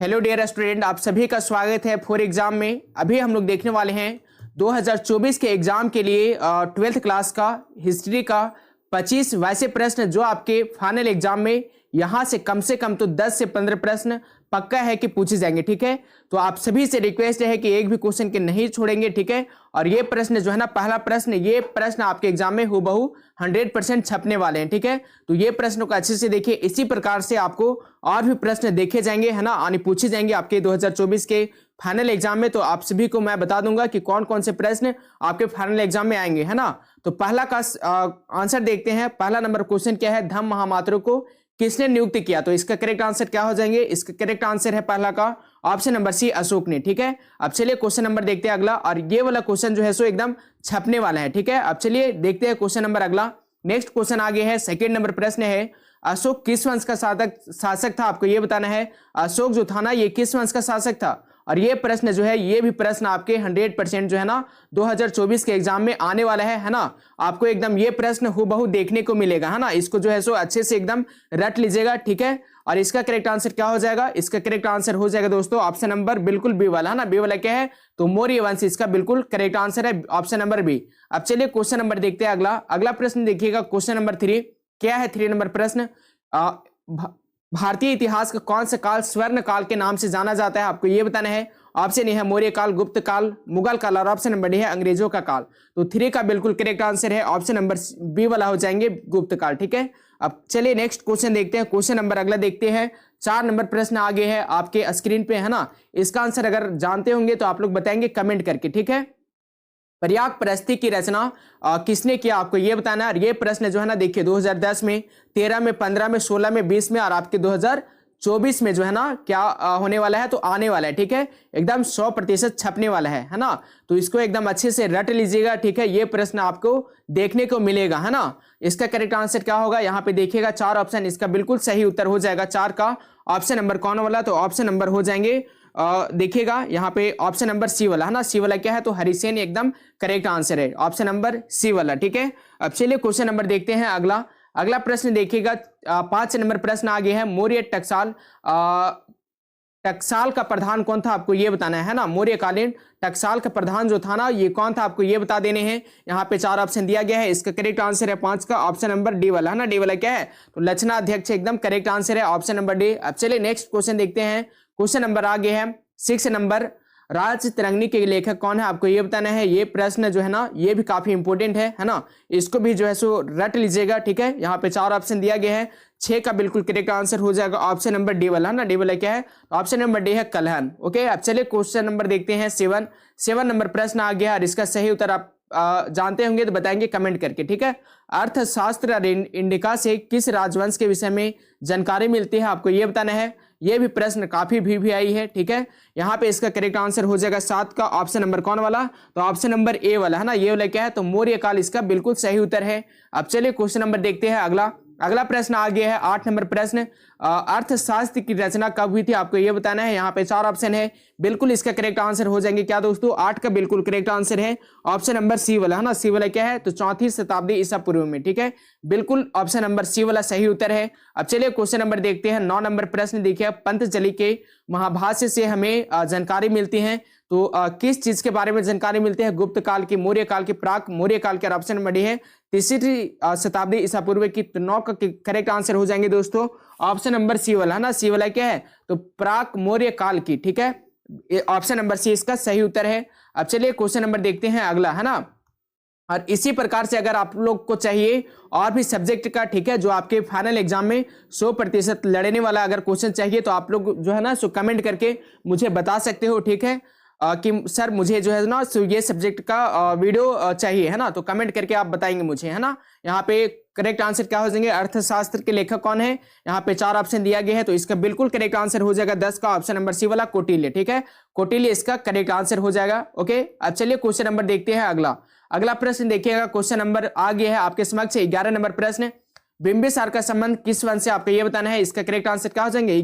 Hello dear student, आप सभी का स्वागत है फॉर एग्जाम में। अभी हम लोग देखने वाले हैं 2024 के एग्जाम के लिए 12th क्लास का हिस्ट्री का 25 वैसे प्रश्न जो आपके फाइनल एग्जाम में यहां से कम तो 10 से 15 प्रश्न पक्का है कि पूछे जाएंगे। ठीक है, तो आप सभी से रिक्वेस्ट है कि एक भी क्वेश्चन के नहीं छोड़ेंगे। ठीक है, और ये प्रश्न जो है ना, पहला प्रश्न, ये प्रश्न आपके एग्जाम में हूबहू 100% छपने वाले हैं। ठीक है, तो ये प्रश्नों को अच्छे से देखिए। इसी प्रकार से आपको और भी प्रश्न देखे जाएंगे, है ना, यानी पूछे जाएंगे आपके 2024 के फाइनल एग्जाम में। तो आप सभी को मैं बता दूंगा कि कौन कौन से प्रश्न आपके फाइनल एग्जाम में आएंगे, है ना। तो पहला का आंसर देखते हैं। पहला नंबर क्वेश्चन क्या है, धम्म महामात्रों को किसने नियुक्त किया? तो इसका करेक्ट आंसर क्या हो जाएंगे? इसका करेक्ट आंसर है पहला का ऑप्शन नंबर सी, अशोक ने। ठीक है, अब चलिए क्वेश्चन नंबर देखते हैं अगला, और ये वाला क्वेश्चन जो है सो एकदम छपने वाला है। ठीक है, अब चलिए देखते हैं क्वेश्चन नंबर अगला। नेक्स्ट क्वेश्चन आगे है, सेकंड नंबर प्रश्न है, अशोक किस वंश का शासक था? आपको ये बताना है अशोक जो था ना, ये किस वंश का शासक था। और ये प्रश्न जो है, ये भी प्रश्न आपके 100% जो है ना 2024 के एग्जाम में आने वाला है ना। आपको एकदम ये प्रश्न हूबहू देखने को मिलेगा, है ना। इसको जो है सो अच्छे से एकदम रट लीजिएगा। ठीक है, और इसका करेक्ट आंसर क्या हो जाएगा? इसका करेक्ट आंसर हो जाएगा दोस्तों ऑप्शन नंबर बिल्कुल बी वाला, है ना। बी वाला क्या है? तो मौर्य वंश, इसका बिल्कुल करेक्ट आंसर है ऑप्शन नंबर बी। अब चलिए क्वेश्चन नंबर देखते हैं अगला। अगला प्रश्न देखिएगा, क्वेश्चन नंबर 3 क्या है? 3 नंबर प्रश्न, भारतीय इतिहास का कौन सा काल स्वर्ण काल के नाम से जाना जाता है? आपको ये बताना है। ऑप्शन ए है मौर्य काल, गुप्त काल, मुगल काल, और ऑप्शन नंबर डी है अंग्रेजों का काल। तो 3 का बिल्कुल करेक्ट आंसर है ऑप्शन नंबर बी वाला हो जाएंगे, गुप्त काल। ठीक है, अब चलिए नेक्स्ट क्वेश्चन देखते हैं। क्वेश्चन नंबर अगला देखते हैं। 4 नंबर प्रश्न आगे है आपके स्क्रीन पे, है ना। इसका आंसर अगर जानते होंगे तो आप लोग बताएंगे कमेंट करके। ठीक है, पर्याप्त परिस्थिति की रचना किसने किया? आपको ये बताना है। ये प्रश्न जो है ना, देखिए 2010 में, 13 में, 15 में, 16 में, 20 में, और आपके 2024 में जो है ना क्या होने वाला है? तो आने वाला है। ठीक है, एकदम 100% छपने वाला है ना। तो इसको एकदम अच्छे से रट लीजिएगा। ठीक है, ये प्रश्न आपको देखने को मिलेगा, है ना। इसका करेक्ट आंसर क्या होगा? यहाँ पे देखिएगा 4 ऑप्शन, इसका बिल्कुल सही उत्तर हो जाएगा 4 का ऑप्शन नंबर कौन वाला? तो ऑप्शन नंबर हो जाएंगे देखिएगा यहाँ पे ऑप्शन नंबर सी वाला, है ना। सी वाला क्या है? तो हरिसेन एकदम करेक्ट आंसर है ऑप्शन नंबर सी वाला। ठीक है, अब चलिए क्वेश्चन नंबर देखते हैं अगला। अगला प्रश्न देखिएगा, 5 नंबर प्रश्न आगे है, मौर्य टकसाल टकसाल का प्रधान कौन था? आपको ये बताना है ना। मौर्यकालीन टकसाल का प्रधान जो था ना, ये कौन था? आपको ये बता देने हैं। यहाँ पे 4 ऑप्शन दिया गया है, इसका करेक्ट आंसर है 5 का ऑप्शन नंबर डी वाला, है ना। डी वाला क्या है? तो लक्षणा अध्यक्ष एकदम करेक्ट आंसर है ऑप्शन नंबर डी। अब चलिए नेक्स्ट क्वेश्चन देखते हैं। क्वेश्चन नंबर आगे है 6 नंबर, राजतरंगिणी के लेखक कौन है? आपको ये बताना है। ये प्रश्न जो है ना, ये भी काफी इंपॉर्टेंट है ना। इसको भी जो है सो रट लीजिएगा। ठीक है, यहाँ पे 4 ऑप्शन दिया गया है, 6 का बिल्कुल करेक्ट आंसर हो जाएगा ऑप्शन नंबर डी वाला, है ना। डी वाला क्या है? तो ऑप्शन नंबर डी है कलहन। ओके, अब चलिए क्वेश्चन नंबर देखते हैं 7 नंबर प्रश्न आ गया, और इसका सही उत्तर आप जानते होंगे तो बताएंगे कमेंट करके। ठीक है, अर्थशास्त्र इंडिका से किस राजवंश के विषय में जानकारी मिलती है? आपको ये बताना है। ये भी प्रश्न काफी भी आई है। ठीक है, यहाँ पे इसका करेक्ट आंसर हो जाएगा 7 का ऑप्शन नंबर कौन वाला? तो ऑप्शन नंबर ए वाला, है ना। ये वाला क्या है? तो मौर्य काल, इसका बिल्कुल सही उत्तर है। अब चलिए क्वेश्चन नंबर देखते हैं अगला। अगला प्रश्न आ गया है 8 नंबर प्रश्न, अर्थशास्त्र की रचना कब हुई थी? आपको ये बताना है। यहाँ पे 4 ऑप्शन है, बिल्कुल इसका करेक्ट आंसर हो जाएंगे क्या दोस्तों? 8 का बिल्कुल करेक्ट आंसर है ऑप्शन नंबर सी वाला, है ना। सी वाला क्या है? तो 4वीं शताब्दी ईसा पूर्व में। ठीक है, बिल्कुल ऑप्शन नंबर सी वाला सही उत्तर है। अब चलिए क्वेश्चन नंबर देखते हैं। 9 नंबर प्रश्न देखिए, पंतजलि के महाभाष्य से हमें जानकारी मिलती है। तो किस चीज के बारे में जानकारी मिलती है? गुप्त काल की, मौर्य काल की, प्राक मौर्य काल के, ऑप्शन नंबर डी है 3री शताब्दी ईसा पूर्व की। 9 का करेक्ट आंसर हो जाएंगे दोस्तों ऑप्शन नंबर सी वाला, है ना। सी वाला क्या है? तो प्राक मौर्य काल की। ठीक है, ऑप्शन नंबर सी इसका सही उत्तर है। अब चलिए क्वेश्चन नंबर देखते हैं अगला, है ना। और इसी प्रकार से अगर आप लोग को चाहिए और भी सब्जेक्ट का, ठीक है, जो आपके फाइनल एग्जाम में 100% लड़ने वाला अगर क्वेश्चन चाहिए, तो आप लोग जो है ना सो कमेंट करके मुझे बता सकते हो। ठीक है, कि सर मुझे जो है ना सो ये सब्जेक्ट का वीडियो चाहिए, है ना। तो कमेंट करके आप बताएंगे मुझे, है ना। यहाँ पे करेक्ट आंसर क्या हो जाएंगे? अर्थशास्त्र के लेखक कौन है? यहाँ पे 4 ऑप्शन दिया गया है, तो इसका बिल्कुल करेक्ट आंसर हो जाएगा 10 का ऑप्शन नंबर सी वाला, कौटिल्य। ठीक है, कौटिल्य इसका करेक्ट आंसर हो जाएगा। ओके, अब चलिए क्वेश्चन नंबर देखते हैं अगला। अगला प्रश्न देखिएगा, क्वेश्चन नंबर आ गया है आपके समक्ष 11 नंबर प्रश्न, बिंबिसार का संबंध किस वंश से, आपको ये बताना है। इसका करेक्ट आंसर क्या हो जाएंगे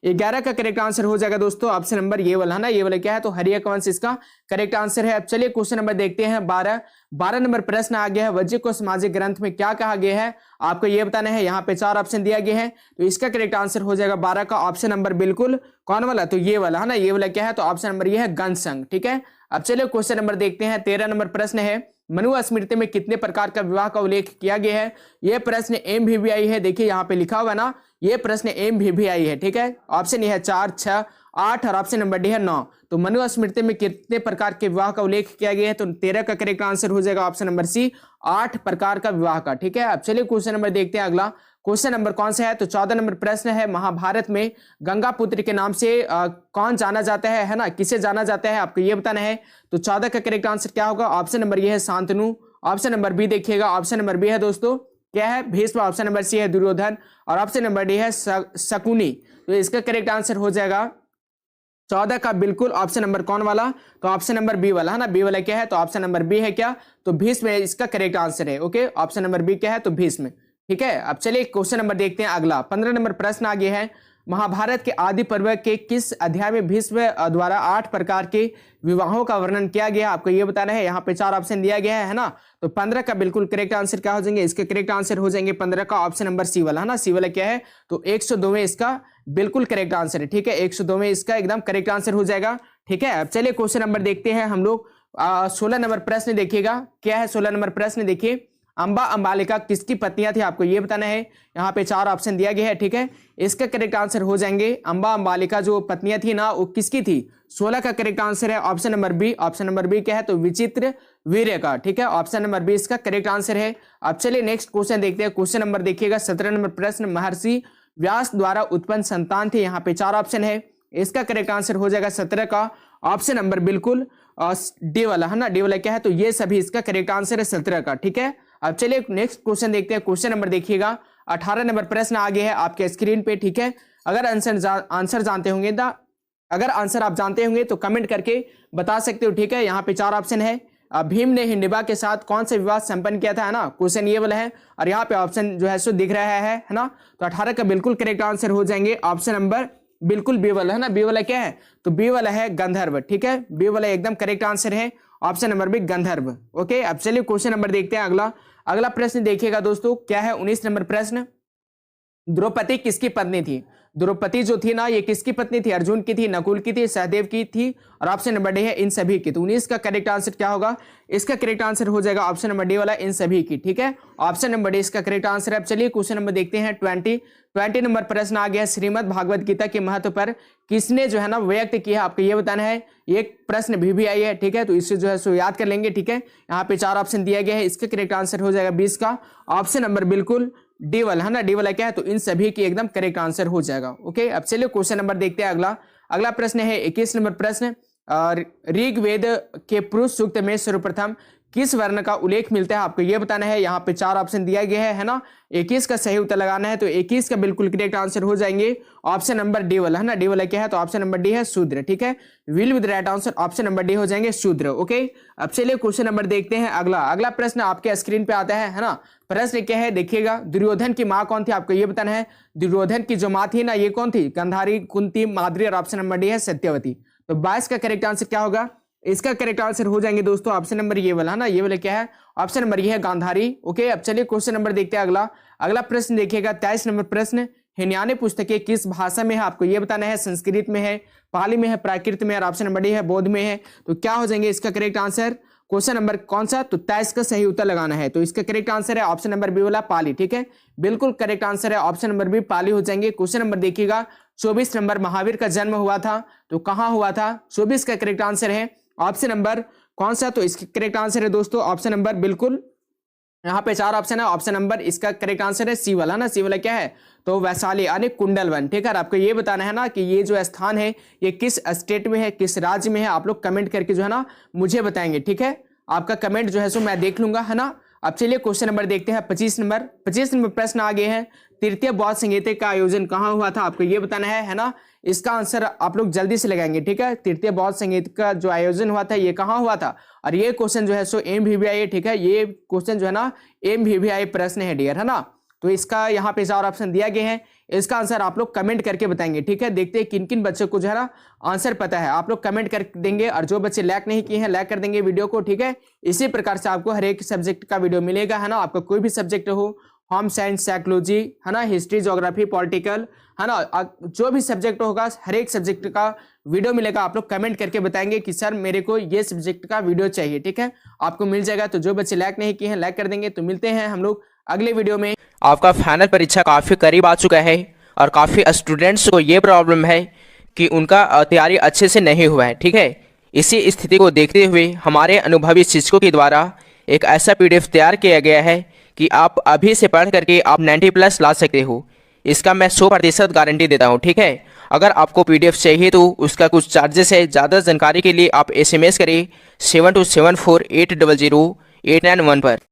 11 का करेक्ट आंसर हो जाएगा दोस्तों ऑप्शन नंबर ये वाला है ना, ये वाला क्या है तो हर्यक वंश इसका करेक्ट आंसर है। अब चलिए क्वेश्चन नंबर देखते हैं 12 नंबर प्रश्न आ गया है, वज्र को सामाजिक ग्रंथ में क्या कहा गया है, आपको ये बताना है। यहाँ पे 4 ऑप्शन दिया गया है, तो इसका करेक्ट आंसर हो जाएगा 12 का ऑप्शन नंबर बिल्कुल कौन वाला, तो ये वाला है ना, ये वाला क्या है तो ऑप्शन नंबर ये है गण संघ, ठीक है। अब चलिए क्वेश्चन नंबर देखते हैं 13 नंबर प्रश्न है, मनुस्मृति में कितने प्रकार का विवाह का उल्लेख किया गया है। यह प्रश्न MVVI है, देखिए यहाँ पे लिखा हुआ ना, ये प्रश्न MVVI है, ठीक है। ऑप्शन ये है 4, 6, 8 और ऑप्शन नंबर डी है 9। तो मनुस्मृति में कितने प्रकार के विवाह का उल्लेख किया गया है, तो 13 का करेक्ट आंसर हो जाएगा ऑप्शन नंबर सी, 8 प्रकार का विवाह का, ठीक है। अब चलिए क्वेश्चन नंबर देखते हैं अगला। क्वेश्चन नंबर कौन सा है, तो 14 नंबर प्रश्न है, महाभारत में गंगा पुत्र के नाम से कौन जाना जाता है ना, किसे जाना जाता है, आपको ये बताना है। तो 14 का करेक्ट आंसर क्या होगा, ऑप्शन नंबर ये है शांतनु, ऑप्शन नंबर बी देखिएगा, ऑप्शन नंबर बी है दोस्तों क्या है भीष्म, ऑप्शन नंबर सी है दुर्योधन और ऑप्शन नंबर डी है शकुनी। तो इसका करेक्ट आंसर हो जाएगा 14 का बिल्कुल ऑप्शन नंबर कौन वाला, तो ऑप्शन नंबर बी वाला है ना, बी वाला क्या है तो ऑप्शन नंबर बी है क्या, तो भीष्म इसका करेक्ट आंसर है। ओके, ऑप्शन नंबर बी क्या है तो भीष्म, ठीक है। अब चलिए क्वेश्चन नंबर देखते हैं अगला। 15 नंबर प्रश्न आ गया है, महाभारत के आदि पर्व के किस अध्याय में भीष्म द्वारा 8 प्रकार के विवाहों का वर्णन किया गया, आपको ये बताना है। यहाँ पे 4 ऑप्शन दिया गया है ना, तो 15 का बिल्कुल करेक्ट आंसर क्या हो जाएंगे, इसके करेक्ट आंसर हो जाएंगे 15 का ऑप्शन नंबर सी वाला है ना, सी वाला क्या है तो 102वें इसका बिल्कुल करेक्ट आंसर है, ठीक है। 102वें इसका एकदम करेक्ट आंसर हो जाएगा, ठीक है। अब चलिए क्वेश्चन नंबर देखते हैं हम लोग। 16 नंबर प्रश्न देखिएगा क्या है, 16 नंबर प्रश्न देखिए, अंबा अंबालिका किसकी पत्नियां थी, आपको ये बताना है। यहाँ पे 4 ऑप्शन दिया गया है, ठीक है। इसका करेक्ट आंसर हो जाएंगे अंबा अंबालिका जो पत्नियां थी ना वो किसकी थी, 16 का करेक्ट आंसर है option number B, option number B क्या है तो विचित्र वीर्य का, ठीक है। ऑप्शन नंबर बी इसका करेक्ट आंसर है। अब चलिए नेक्स्ट क्वेश्चन देखते हैं। क्वेश्चन नंबर देखिएगा 17 नंबर प्रश्न, महर्षि व्यास द्वारा उत्पन्न संतान थे, यहाँ पे 4 ऑप्शन है, इसका करेक्ट आंसर हो जाएगा 17 का ऑप्शन नंबर बिल्कुल डी वाला है ना, डी वाला क्या है तो ये सभी इसका करेक्ट आंसर है 17 का, ठीक है। अब चलिए नेक्स्ट क्वेश्चन देखते हैं। क्वेश्चन नंबर देखिएगा 18 नंबर प्रश्न आगे है आपके स्क्रीन पे, ठीक है। अगर आंसर जानते होंगे अगर आंसर आप जानते होंगे तो कमेंट करके बता सकते हो, ठीक है। यहाँ पे 4 ऑप्शन है, भीम ने हिंडिबा के साथ कौन सा विवाह संपन्न किया था, है ना, क्वेश्चन ये वाला है। और यहाँ पे ऑप्शन जो है सो दिख रहा है ना, तो 18 का बिल्कुल करेक्ट आंसर हो जाएंगे ऑप्शन नंबर बिल्कुल बी वाला है ना, बी वाला क्या है तो बी वाला है गंधर्व, ठीक है। बी वाला एकदम करेक्ट आंसर है ऑप्शन नंबर बी गंधर्व। ओके, अब चलिए क्वेश्चन नंबर देखते हैं अगला प्रश्न देखिएगा दोस्तों क्या है 19 नंबर प्रश्न, द्रौपदी किसकी पत्नी थी। द्रौपदी जो थी ना ये किसकी पत्नी थी, अर्जुन की थी, नकुल की थी, सहदेव की थी और ऑप्शन नंबर डी है इन सभी की। तो 19 का करेक्ट आंसर क्या होगा, इसका करेक्ट आंसर हो जाएगा ऑप्शन नंबर डी वाला इन सभी की, ठीक है। ऑप्शन नंबर डी इसका करेक्ट आंसर है। अब चलिए क्वेश्चन नंबर देखते हैं 20 नंबर प्रश्न आ गया, श्रीमद् भागवत गीता के महत्व पर किसने जो है ना व्यक्त किया, आपको ये बताना है। ये प्रश्न भी आई है, ठीक है, तो इससे जो है सो याद कर लेंगे, ठीक है। यहाँ पे 4 ऑप्शन दिया गया है, इसका करेक्ट आंसर हो जाएगा 20 का ऑप्शन नंबर बिल्कुल डी वाला है ना, डी वाला क्या है तो इन सभी की एकदम करेक्ट आंसर हो जाएगा। ओके, अब चलिए क्वेश्चन नंबर देखते हैं अगला प्रश्न है 21 नंबर प्रश्न, ऋग्वेद के पुरुष सूक्त में सर्वप्रथम किस वर्ण का उल्लेख मिलता है, आपको यह बताना है। यहाँ पे 4 ऑप्शन दिया गया है ना, 21 का सही उत्तर लगाना है, तो 21 का बिल्कुल करेक्ट आंसर हो जाएंगे ऑप्शन नंबर डी वाला है ना, डी वाला क्या है तो ऑप्शन नंबर डी है शूद्र, ठीक है। Will with right answer option number D हो जाएंगे शूद्र। ओके, अब चलिए क्वेश्चन नंबर देखते हैं अगला प्रश्न आपके स्क्रीन पे आता है ना। प्रश्न क्या है देखिएगा, दुर्योधन की माँ कौन थी, आपको ये बताना है। दुर्योधन की जो माँ थी ना ये कौन थी, गांधारी, कुंती, माद्री और ऑप्शन नंबर डी है सत्यवती। तो 22 का करेक्ट आंसर क्या होगा, इसका करेक्ट आंसर हो जाएंगे दोस्तों ऑप्शन नंबर ये वाला है ना, ये वाला क्या है ऑप्शन नंबर ये है गांधारी। ओके, अब चलिए क्वेश्चन नंबर देखते हैं अगला प्रश्न देखिएगा 23 नंबर प्रश्न, हिनयाने पुस्तकें किस भाषा में है, आपको ये बताना है। संस्कृत में है, पाली में है, प्राकृत में है और ऑप्शन नंबर डी है बौद्ध में है। तो क्या हो जाएंगे इसका करेक्ट आंसर, क्वेश्चन नंबर कौन सा तो 23 का सही उत्तर लगाना है, तो इसका करेक्ट आंसर है ऑप्शन नंबर बी वाला पाली, ठीक है। बिल्कुल करेक्ट आंसर है ऑप्शन नंबर बी पाली हो जाएंगे। क्वेश्चन नंबर देखिएगा 24 नंबर, महावीर का जन्म हुआ था तो कहाँ हुआ था, 24 का करेक्ट आंसर है ऑप्शन नंबर कौन सा, तो इसका करेक्ट आंसर है दोस्तों ऑप्शन नंबर बिल्कुल, यहाँ पे 4 ऑप्शन है, ऑप्शन नंबर इसका करेक्ट आंसर है सी वाला ना, सी वाला क्या है तो वैशाली यानी कुंडलवन, ठीक है। आपको ये बताना है ना कि ये जो स्थान है ये किस स्टेट में है, किस राज्य में है, आप लोग कमेंट करके जो है ना मुझे बताएंगे, ठीक है। आपका कमेंट जो है सो मैं देख लूंगा, है ना। अब चलिए क्वेश्चन नंबर देखते हैं 25 नंबर प्रश्न आ गए हैं, तृतीय बौद्ध संगीत का आयोजन कहाँ हुआ था, आपको ये बताना है ना। इसका आंसर आप लोग जल्दी से लगाएंगे, ठीक है। तृतीय बौद्ध संगीत का जो आयोजन हुआ था ये कहाँ हुआ था, और ये क्वेश्चन जो है सो MVVI है, ठीक है। ये क्वेश्चन जो है ना MVVI प्रश्न है डियर, है ना। तो इसका यहाँ पे 4 ऑप्शन दिया गया है, इसका आंसर आप लोग कमेंट करके बताएंगे। ठीक है, देखते हैं किन किन बच्चों को जो है ना आंसर पता है। आप लोग कमेंट कर देंगे और जो बच्चे लाइक नहीं किए हैं लाइक कर देंगे वीडियो को। ठीक है, इसी प्रकार से आपको हर एक सब्जेक्ट का वीडियो मिलेगा, है ना। आपका कोई भी सब्जेक्ट हो, होम साइंस, साइकोलॉजी, है ना, हिस्ट्री, ज्योग्राफी, पॉलिटिकल, है ना, जो भी सब्जेक्ट होगा हर एक सब्जेक्ट का वीडियो मिलेगा। आप लोग कमेंट करके बताएंगे कि सर मेरे को ये सब्जेक्ट का वीडियो चाहिए। ठीक है, आपको मिल जाएगा। तो जो बच्चे लाइक नहीं किए हैं लाइक कर देंगे। तो मिलते हैं हम लोग अगले वीडियो में। आपका फाइनल परीक्षा काफ़ी करीब आ चुका है और काफ़ी स्टूडेंट्स को ये प्रॉब्लम है कि उनका तैयारी अच्छे से नहीं हुआ है। ठीक है, इसी स्थिति को देखते हुए हमारे अनुभवी शिक्षकों के द्वारा एक ऐसा PDF तैयार किया गया है कि आप अभी से पढ़ करके आप 90+ ला सकते हो। इसका मैं 100% गारंटी देता हूँ। ठीक है, अगर आपको PDF चाहिए तो उसका कुछ चार्जेस है। ज़्यादा जानकारी के लिए आप SMS करें 7274800891 पर।